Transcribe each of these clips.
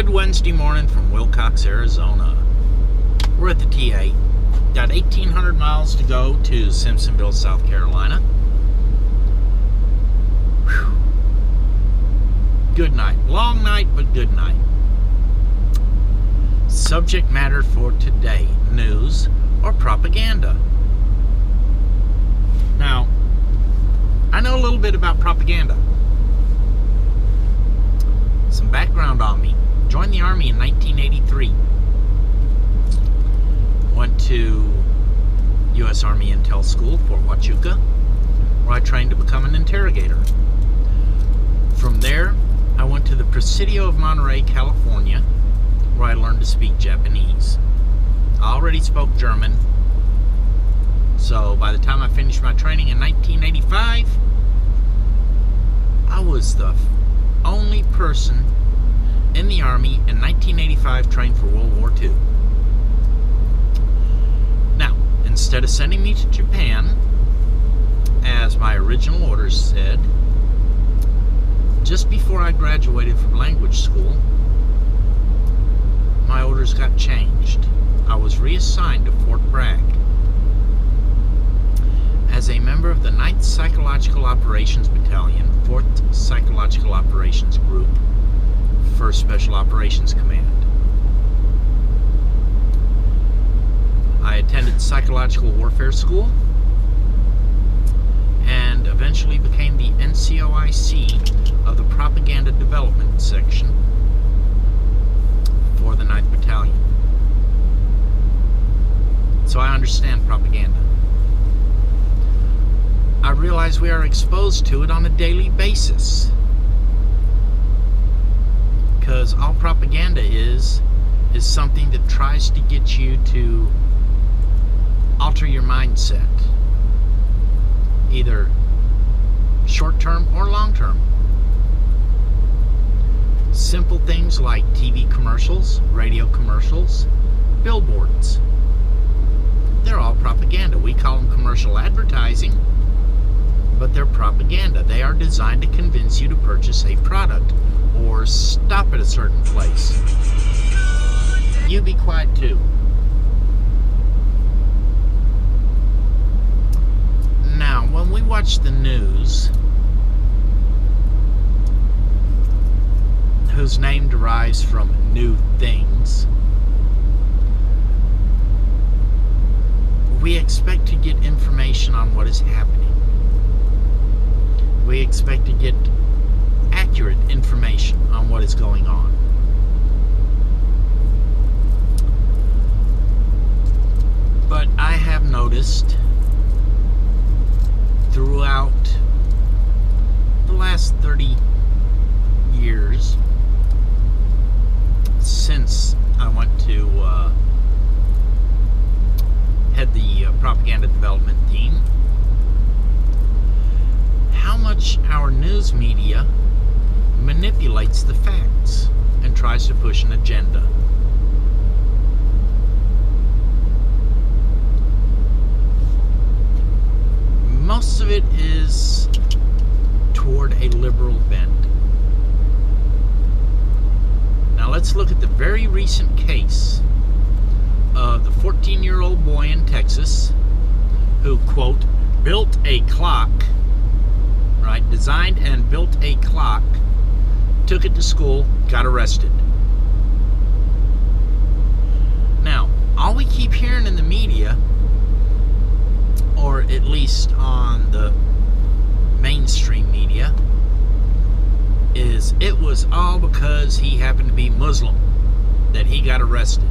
Good Wednesday morning from Wilcox, Arizona. We're at the T8. Got 1,800 miles to go to Simpsonville, South Carolina. Whew. Good night. Long night, but good night. Subject matter for today: news or propaganda. Now, I know a little bit about propaganda. Some background on me. Joined the Army in 1983. Went to U.S. Army Intel School, Fort Huachuca, where I trained to become an interrogator. From there, I went to the Presidio of Monterey, California, where I learned to speak Japanese. I already spoke German, so by the time I finished my training in 1985, I was the only person in the Army in 1985 trained for World War II. Now, instead of sending me to Japan, as my original orders said, just before I graduated from language school, my orders got changed. I was reassigned to Fort Bragg as a member of the 9th Psychological Operations Battalion, 4th Psychological Operations Group, 1st Special Operations Command. I attended Psychological Warfare School and eventually became the NCOIC of the Propaganda Development Section for the 9th Battalion. So I understand propaganda. I realize we are exposed to it on a daily basis. Because all propaganda is something that tries to get you to alter your mindset, either short-term or long-term. Simple things like TV commercials, radio commercials, billboards. They're all propaganda. We call them commercial advertising, but they're propaganda. They are designed to convince you to purchase a product or stop at a certain place. You be quiet too. Now, when we watch the news, whose name derives from new things, we expect to get information on what is happening. We expect to get accurate information on what is going on. But I have noticed throughout the last 30 years since I went to head the propaganda development team, how much our news media manipulates the facts and tries to push an agenda. Most of it is toward a liberal bent. Now let's look at the very recent case of the 14-year-old boy in Texas who, quote, built a clock, right, designed and built a clock, took it to school, got arrested. Now, all we keep hearing in the media, or at least on the mainstream media, is it was all because he happened to be Muslim that he got arrested.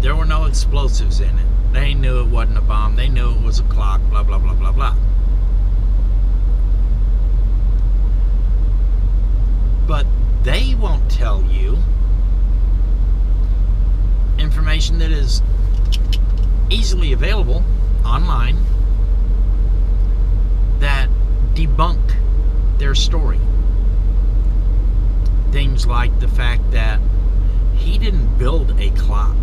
There were no explosives in it. They knew it wasn't a bomb. They knew it was a clock, blah, blah, blah, blah, blah. But they won't tell you information that is easily available online that debunk their story. Things like the fact that he didn't build a clock.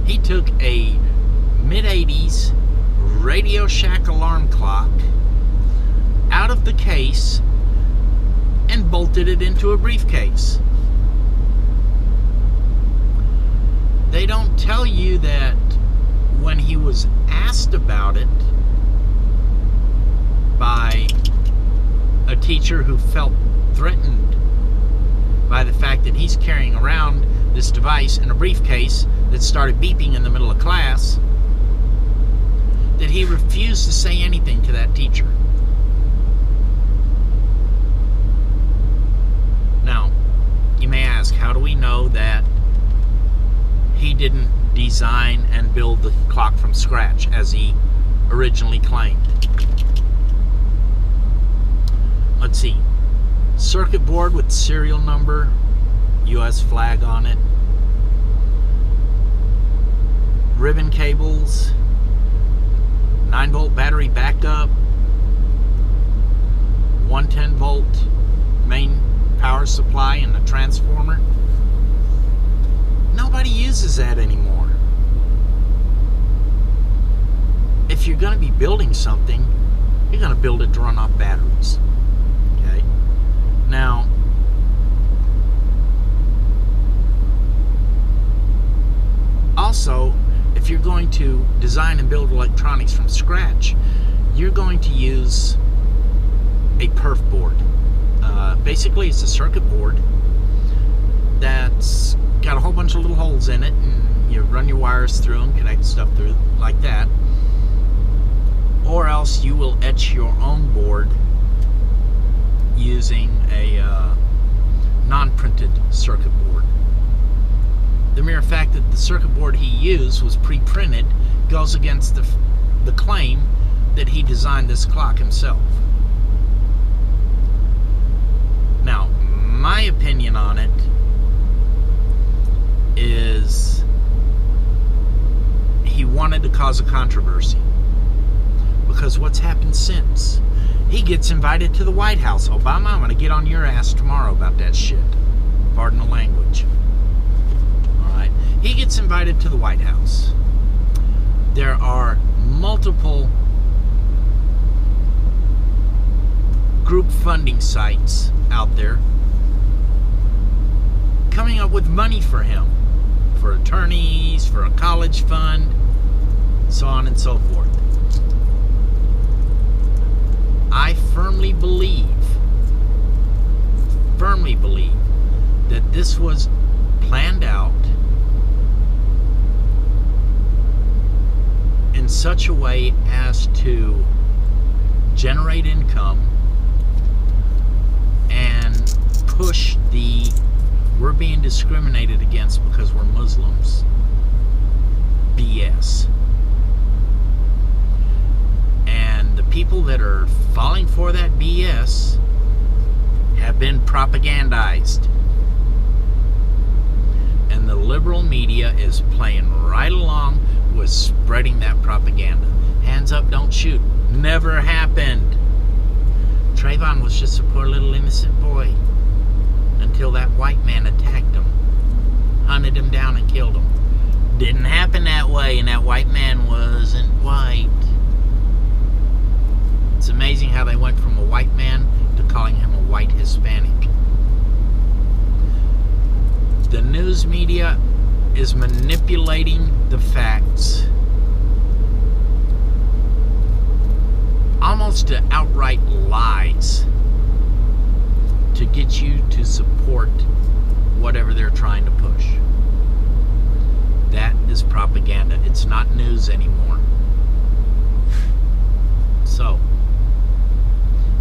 He took a mid-80s Radio Shack alarm clock out of the case and bolted bolted it into a briefcase. They don't tell you that when he was asked about it by a teacher who felt threatened by the fact that he's carrying around this device in a briefcase that started beeping in the middle of class, that he refused to say anything to that teacher. Now, you may ask, how do we know that he didn't design and build the clock from scratch as he originally claimed? Let's see. Circuit board with serial number, US flag on it. Ribbon cables, 9-volt battery backup, 110-volt main power supply and a transformer. Nobody uses that anymore. If you're going to be building something, you're going to build it to run off batteries. Okay? Now, also, if you're going to design and build electronics from scratch, you're going to use a perf board. Basically, it's a circuit board that's got a whole bunch of little holes in it, and you run your wires through and connect stuff through like that. Or else you will etch your own board using a non-printed circuit board. The mere fact that the circuit board he used was pre-printed goes against the claim that he designed this clock himself. Now, my opinion on it is he wanted to cause a controversy. Because what's happened since? He gets invited to the White House. Obama, I'm going to get on your ass tomorrow about that shit. Pardon the language. Alright? He gets invited to the White House. There are multiple group funding sites out there coming up with money for him. For attorneys, for a college fund, so on and so forth. I firmly believe that this was planned out in such a way as to generate income and push the "we're being discriminated against because we're Muslims" BS. And the people that are falling for that BS have been propagandized. And the liberal media is playing right along with spreading that propaganda. Hands up, don't shoot. Never happened. Trayvon was just a poor little innocent boy until that white man attacked him, hunted him down and killed him. Didn't happen that way, and that white man wasn't white. It's amazing how they went from a white man to calling him a white Hispanic. The news media is manipulating the facts almost to outright lies to get you to support whatever they're trying to push. That is propaganda. It's not news anymore. So,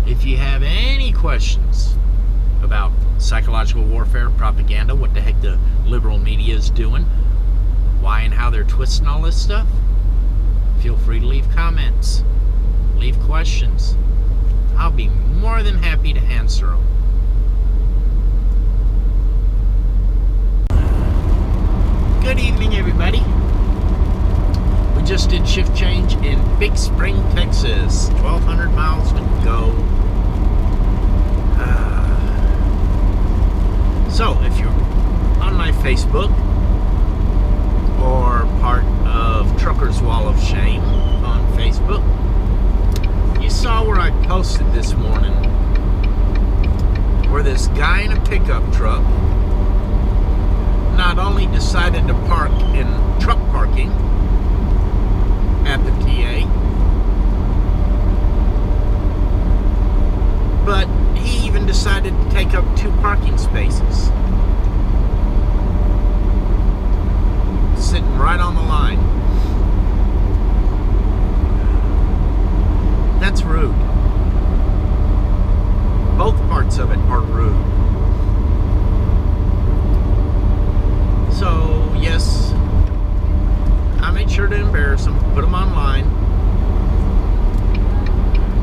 if you have any questions about psychological warfare, propaganda, what the heck the liberal media is doing, why and how they're twisting all this stuff, feel free to leave comments, leave questions. I'll be more than happy to answer them. Good evening, everybody. We just did shift change in Big Spring, Texas. 1,200 miles to go. So, if you're on my Facebook or part of Trucker's Wall of Shame on Facebook, you saw where I posted this morning where this guy in a pickup truck not only decided to park in truck parking at the TA, but he even decided to take up 2 parking spaces, sitting right on the line. That's rude. Both parts of it are rude. So, yes, I made sure to embarrass them, put them online.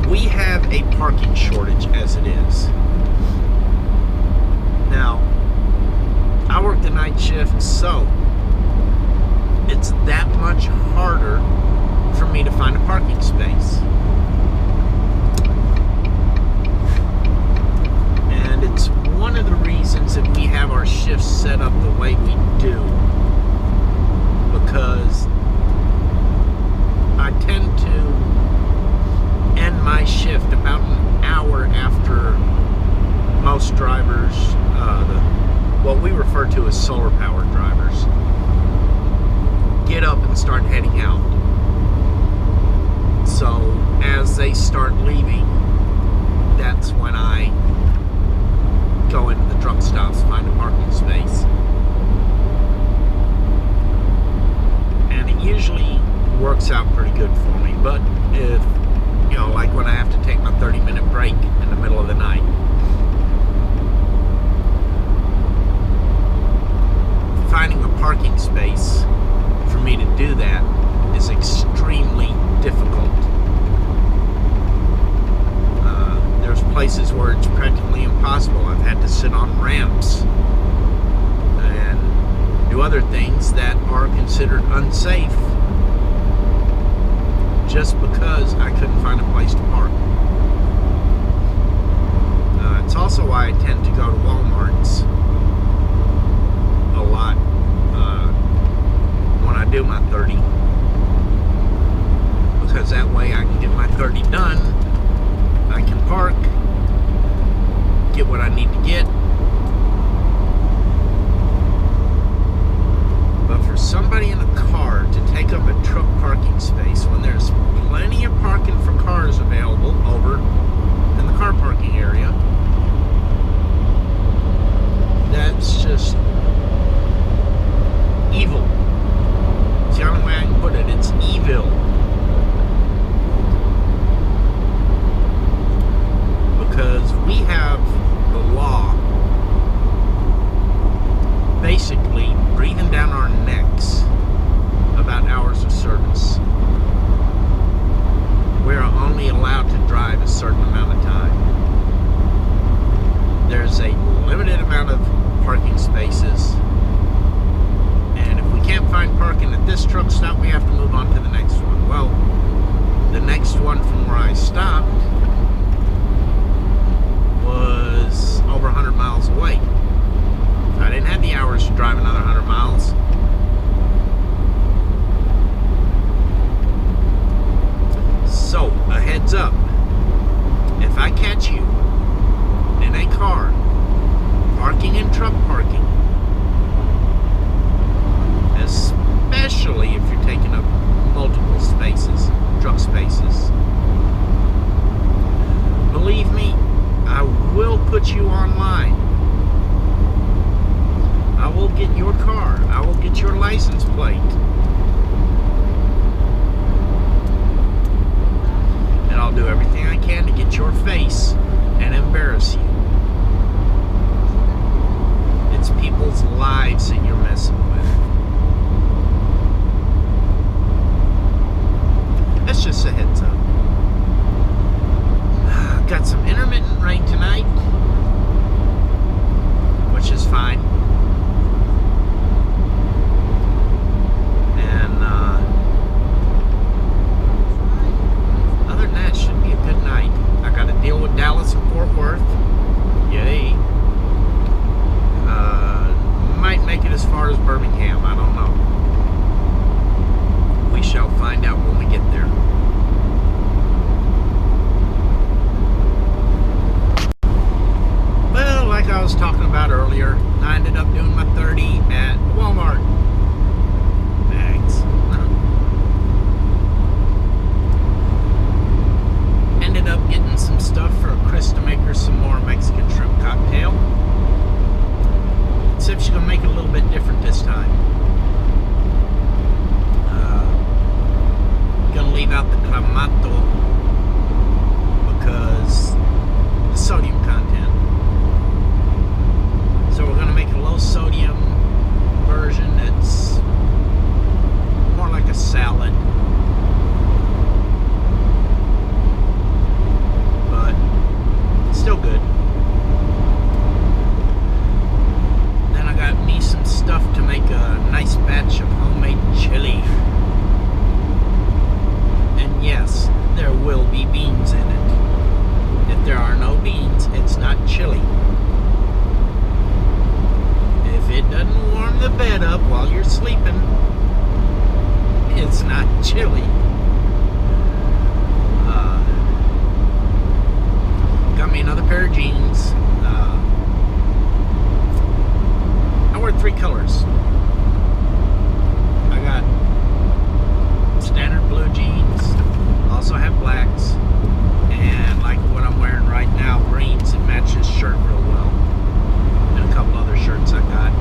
We have a parking shortage as it is. Now, I work the night shift, so it's that much harder for me to find a parking space. And it's one of the reasons that we have our shifts set up the way we do, because I tend to end my shift about an hour after most drivers, what we refer to as solar powered drivers, get up and start heading out. So as they start leaving, that's when I go into the truck stops, find a parking space. And it usually works out pretty good for me. But if, you know, like when I have to take my 30-minute break in the middle of the night, finding a parking space for me to do that is extremely difficult. There's places where it's practically impossible. I've had to sit on ramps and do other things that are considered unsafe just because I couldn't find a place to park. It's also why I tend to go to Walmart's a lot when I do my 30, because that way I can get my 30 done, I can park, get what I need to get. But for somebody in a car to take up a truck parking space when there's plenty of parking for cars available over in the car parking area, that's just evil. It's the only way I can put it. It's evil. Because we have the law basically breathing down our necks about hours of service. We're only allowed to drive a certain amount of time. There's a limited amount of parking spaces, and if we can't find parking at this truck stop, we have to move on to the next one. Well, the next one from where I stopped was over 100 miles away. I didn't have the hours to drive another 100 miles. So, a heads up. If I catch you in a car parking in truck parking, especially if you're taking up multiple spaces, truck spaces, believe me, I will put you online. I will get your car. I will get your license plate. And I'll do everything I can to get your face and embarrass you. It's people's lives that you're messing with. That's just a heads up. Got some intermittent rain tonight, which is fine. And other than that, it should be a good night. I got to deal with Dallas and Fort Worth. was talking about earlier, I ended up doing my 30 at Walmart. Bags. Ended up getting some stuff for Chris to make her some more Mexican shrimp cocktail. Except she's gonna make it a little bit different this time. Gonna leave out the clamato because the sodium content. So we're gonna make a low sodium version that's more like a salad. But still good. Then I got me some stuff to make a nice batch of homemade chili. And yes, there will be beans in it. If there are no beans, it's not chili. If it doesn't warm the bed up while you're sleeping, it's not chili. Got me another pair of jeans. I wear 3 colors. I got standard blue jeans, also have blacks, and like what I'm wearing right now, greens. It matches this shirt real well, and a couple other shirts I got.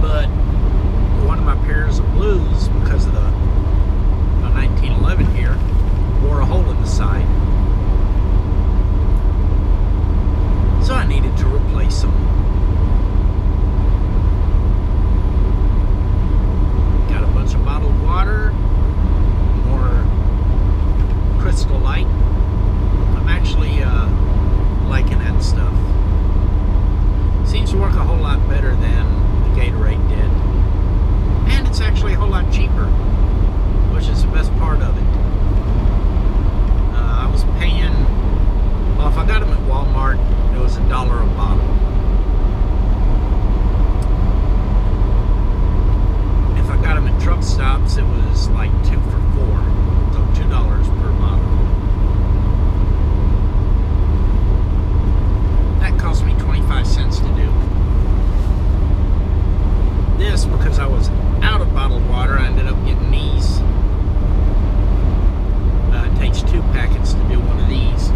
But one of my pairs of blues, because of the 1911 here, wore a hole in the side, so I needed to replace them. Got a bunch of bottled water, more Crystal Light. I'm actually liking that stuff. Seems to work a whole lot better than the Gatorade did, and it's actually a whole lot cheaper, which is the best part of it. I was paying, well, if I got them at Walmart, it was $1 a bottle. If I got them at truck stops, it was like 2 for $4, so $2 per bottle. That cost me 25 cents to do. This, because I was out of bottled water, I ended up getting these. It takes 2 packets to do one of these.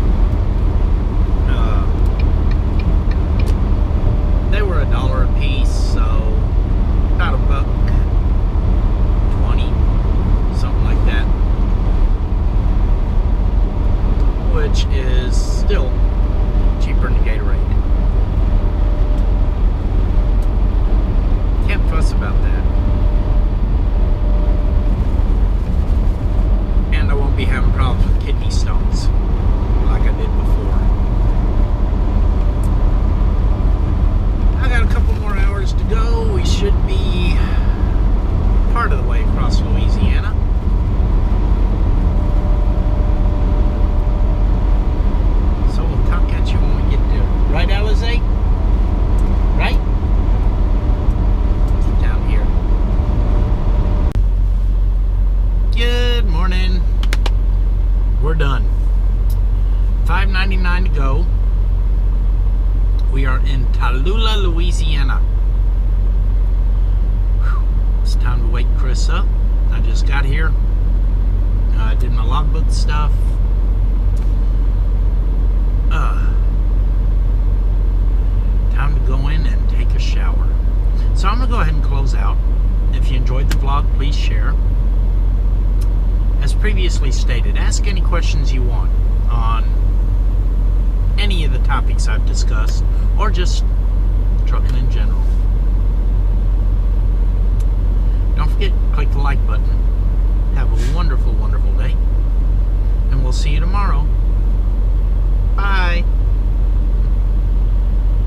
They were $1 a piece, so about $1.20, something like that, which is still cheaper than Gatorade. Can't fuss about that. And I won't be having problems with kidney stones like I did before. I got a couple more hours to go. We should be part of the way across Louisiana. So we'll talk at you when we get there. Right, Alizé? Right? Down here. Good morning. We're done. 5:99 to go. We are in Tallulah, Louisiana. Whew. It's time to wake Chris up. I just got here. I did my logbook stuff. Time to go in and take a shower. So I'm going to go ahead and close out. If you enjoyed the vlog, please share. As previously stated, ask any questions you want on any of the topics I've discussed, or just trucking in general. Don't forget, click the like button. Have a wonderful, wonderful day, and we'll see you tomorrow.